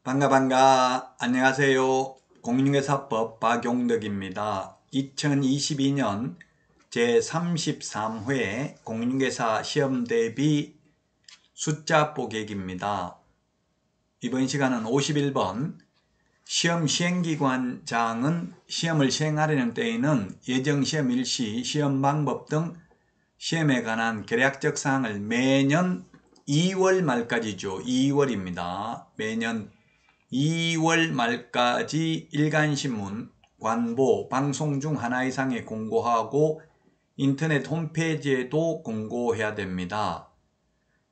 반가. 안녕하세요. 공인중개사법 박용덕입니다. 2022년 제33회 공인중개사 시험 대비 숫자 보객입니다. 이번 시간은 51번 시험 시행기관장은 시험을 시행하려는 때에는 예정시험 일시, 시험 방법 등 시험에 관한 계략적 사항을 매년 2월 말까지죠. 2월입니다. 매년 2월 말까지 일간신문, 관보, 방송 중 하나 이상에 공고하고 인터넷 홈페이지에도 공고해야 됩니다.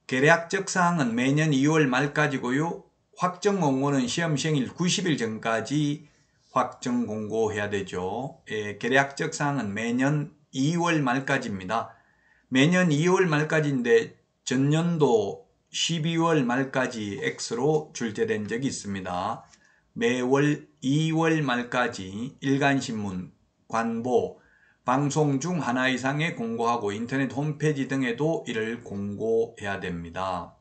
계략적 사항은 매년 2월 말까지고요. 확정 공고는 시험 시행일 90일 전까지 확정 공고해야 되죠. 계략적 사항은 매년 2월 말까지입니다. 매년 2월 말까지인데 전년도 12월 말까지 X로 출제된 적이 있습니다. 매월 2월 말까지 일간신문, 관보, 방송 중 하나 이상에 공고하고 인터넷 홈페이지 등에도 이를 공고해야 됩니다.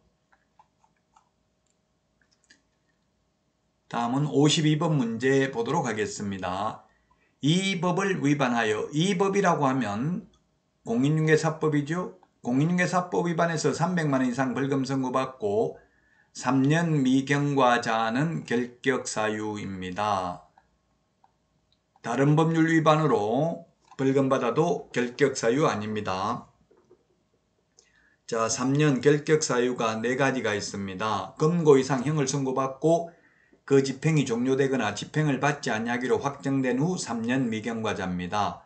다음은 52번 문제 보도록 하겠습니다. 이 법을 위반하여, 이 법이라고 하면 공인중개사법이죠. 공인중개사법 위반해서 300만 원 이상 벌금 선고받고 3년 미경과자는 결격사유입니다. 다른 법률 위반으로 벌금 받아도 결격사유 아닙니다. 자, 3년 결격사유가 4가지가 있습니다. 금고 이상 형을 선고받고 그 집행이 종료되거나 집행을 받지 아니하기로 확정된 후 3년 미경과자입니다.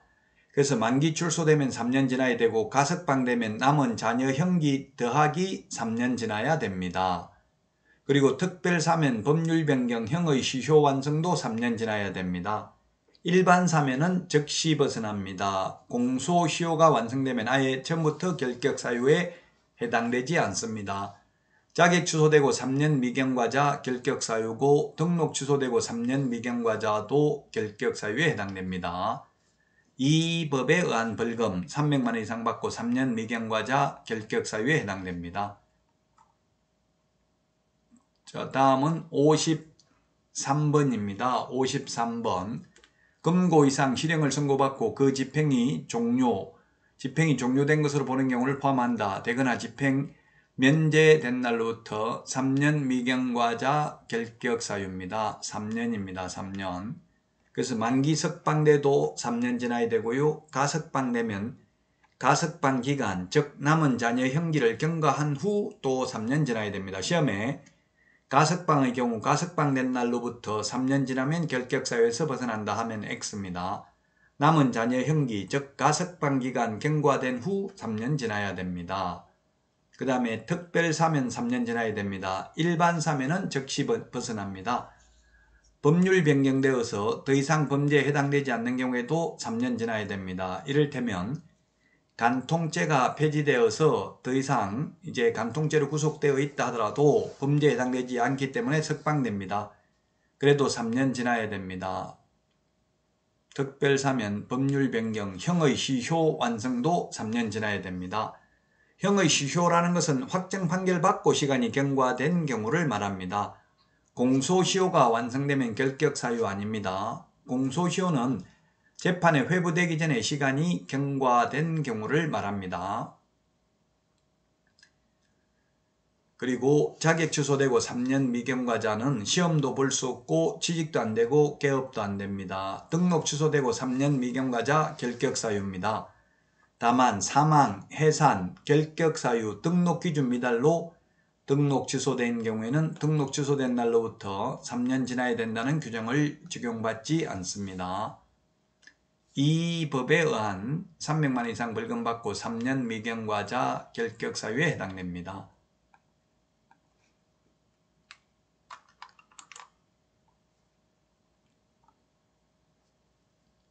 그래서 만기 출소되면 3년 지나야 되고 가석방되면 남은 자녀 형기 더하기 3년 지나야 됩니다. 그리고 특별사면 법률 변경 형의 시효 완성도 3년 지나야 됩니다. 일반 사면은 즉시 벗어납니다. 공소시효가 완성되면 아예 처음부터 결격사유에 해당되지 않습니다. 자격 취소되고 3년 미경과자 결격사유고 등록 취소되고 3년 미경과자도 결격사유에 해당됩니다. 이 법에 의한 벌금 300만 원 이상 받고 3년 미경과자 결격사유에 해당됩니다. 자, 다음은 53번입니다. 53번. 금고 이상 실형을 선고받고 그 집행이 종료된 것으로 보는 경우를 포함한다. 되거나 집행 면제된 날로부터 3년 미경과자 결격사유입니다. 3년입니다. 3년. 그래서 만기 석방돼도 3년 지나야 되고요. 가석방되면 가석방 기간, 즉 남은 자녀 형기를 경과한 후 또 3년 지나야 됩니다. 시험에 가석방의 경우 가석방된 날로부터 3년 지나면 결격사유에서 벗어난다 하면 X입니다. 남은 자녀 형기, 즉 가석방 기간 경과된 후 3년 지나야 됩니다. 그 다음에 특별사면 3년 지나야 됩니다. 일반 사면은 즉시 벗어납니다. 법률 변경되어서 더 이상 범죄에 해당되지 않는 경우에도 3년 지나야 됩니다. 이를테면 간통죄가 폐지되어서 더 이상 이제 간통죄로 구속되어 있다 하더라도 범죄에 해당되지 않기 때문에 석방됩니다. 그래도 3년 지나야 됩니다. 특별사면, 법률 변경, 형의 시효 완성도 3년 지나야 됩니다. 형의 시효라는 것은 확정 판결 받고 시간이 경과된 경우를 말합니다. 공소시효가 완성되면 결격사유 아닙니다. 공소시효는 재판에 회부되기 전에 시간이 경과된 경우를 말합니다. 그리고 자격 취소되고 3년 미경과자는 시험도 볼 수 없고 취직도 안 되고 개업도 안 됩니다. 등록 취소되고 3년 미경과자 결격사유입니다. 다만 사망, 해산, 결격사유, 등록기준 미달로 등록 취소된 경우에는 등록 취소된 날로부터 3년 지나야 된다는 규정을 적용받지 않습니다. 이 법에 의한 300만 원 이상 벌금 받고 3년 미경과자 결격사유에 해당됩니다.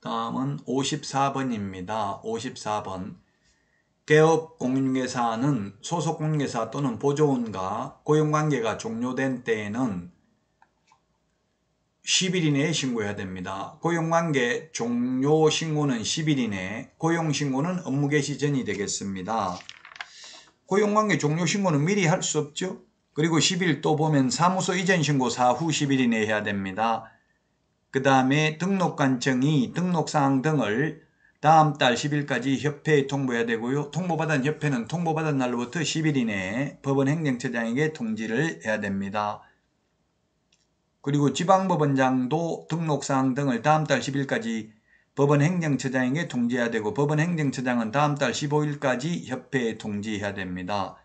다음은 54번입니다. 54번. 개업 공인중개사는 소속 공인중개사 또는 보조원과 고용관계가 종료된 때에는 10일 이내에 신고해야 됩니다. 고용관계 종료 신고는 10일 이내, 고용신고는 업무 개시 전이 되겠습니다. 고용관계 종료 신고는 미리 할 수 없죠. 그리고 10일 또 보면 사무소 이전 신고 사후 10일 이내에 해야 됩니다. 그 다음에 등록관청이 등록사항 등을 다음 달 10일까지 협회에 통보해야 되고요. 통보받은 협회는 통보받은 날로부터 10일 이내에 법원 행정처장에게 통지를 해야 됩니다. 그리고 지방법원장도 등록사항 등을 다음 달 10일까지 법원 행정처장에게 통지해야 되고 법원 행정처장은 다음 달 15일까지 협회에 통지해야 됩니다.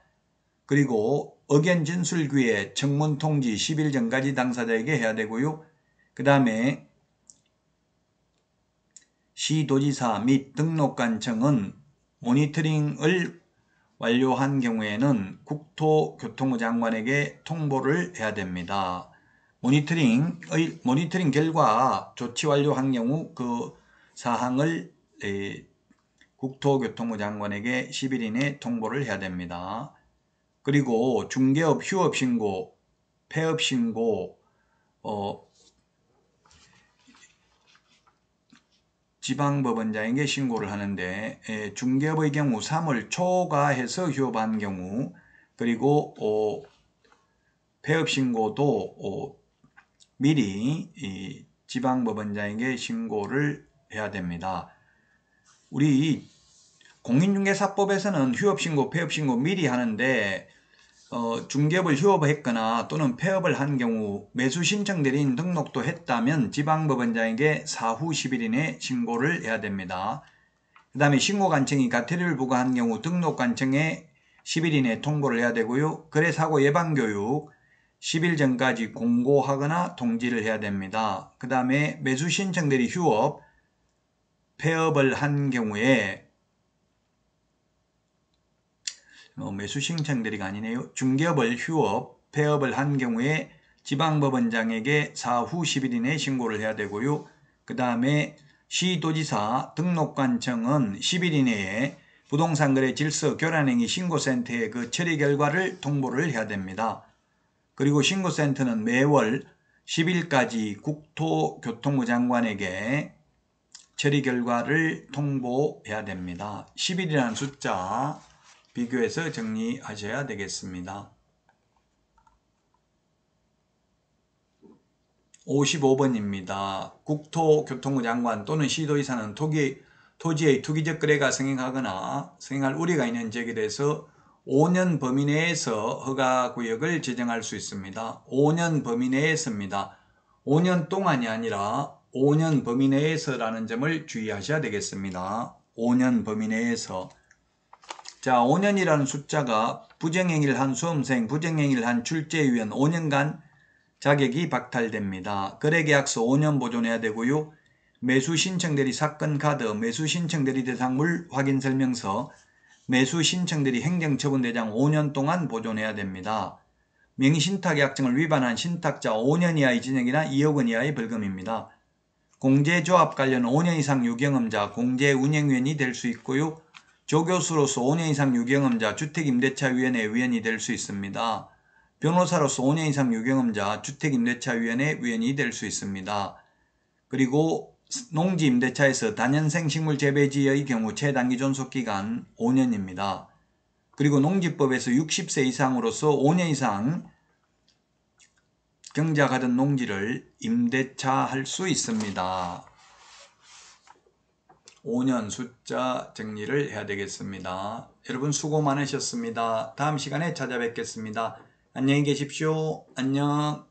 그리고 의견 진술기에 청문 통지 10일 전까지 당사자에게 해야 되고요. 그 다음에 시도지사 및 등록관청은 모니터링을 완료한 경우에는 국토교통부 장관에게 통보를 해야 됩니다. 모니터링 결과 조치 완료한 경우 그 사항을 국토교통부 장관에게 10일 이내 통보를 해야 됩니다. 그리고 중개업 휴업신고, 폐업신고, 지방법원장에게 신고를 하는데 중개업의 경우 3월 초과해서 휴업한 경우 그리고 폐업신고도 미리 지방법원장에게 신고를 해야 됩니다. 우리 공인중개사법에서는 휴업신고, 폐업신고 미리 하는데 중개업을 휴업했거나 또는 폐업을 한 경우 매수 신청 대리인 등록도 했다면 지방법원장에게 사후 10일 이내 신고를 해야 됩니다. 그 다음에 신고관청이 가태료를 부과한 경우 등록관청에 10일 이내 통보를 해야 되고요. 거래사고 예방교육 10일 전까지 공고하거나 통지를 해야 됩니다. 그 다음에 매수 신청 대리 휴업, 폐업을 한 경우에 매수 신청 대리가 아니네요. 중개업을 휴업, 폐업을 한 경우에 지방법원장에게 사후 10일 이내에 신고를 해야 되고요. 그 다음에 시도지사 등록관청은 10일 이내에 부동산거래 질서 교란행위 신고센터에 그 처리 결과를 통보를 해야 됩니다. 그리고 신고센터는 매월 10일까지 국토교통부 장관에게 처리 결과를 통보해야 됩니다. 10일이라는 숫자 비교해서 정리하셔야 되겠습니다. 55번입니다. 국토교통부 장관 또는 시도지사는 토지의 투기적 거래가 성행할 우려가 있는 지역에 대해서 5년 범위 내에서 허가구역을 지정할 수 있습니다. 5년 범위 내에서입니다. 5년 동안이 아니라 5년 범위 내에서라는 점을 주의하셔야 되겠습니다. 5년 범위 내에서. 자, 5년이라는 숫자가 부정행위를 한 수험생, 부정행위를 한 출제위원 5년간 자격이 박탈됩니다. 거래계약서 5년 보존해야 되고요. 매수신청대리 사건카드, 매수신청대리 대상물 확인설명서, 매수신청대리 행정처분대장 5년 동안 보존해야 됩니다. 명의신탁약정을 위반한 신탁자 5년 이하의 징역이나 2억 원 이하의 벌금입니다. 공제조합 관련 5년 이상 유경험자, 공제운영위원이 될 수 있고요. 조교수로서 5년 이상 유경험자, 주택임대차위원회 위원이 될 수 있습니다. 변호사로서 5년 이상 유경험자, 주택임대차위원회 위원이 될 수 있습니다. 그리고 농지임대차에서 다년생 식물재배지의 경우 최단기 존속기간 5년입니다. 그리고 농지법에서 60세 이상으로서 5년 이상 경작하던 농지를 임대차할 수 있습니다. 5년 숫자 정리를 해야 되겠습니다. 여러분 수고 많으셨습니다. 다음 시간에 찾아뵙겠습니다. 안녕히 계십시오. 안녕.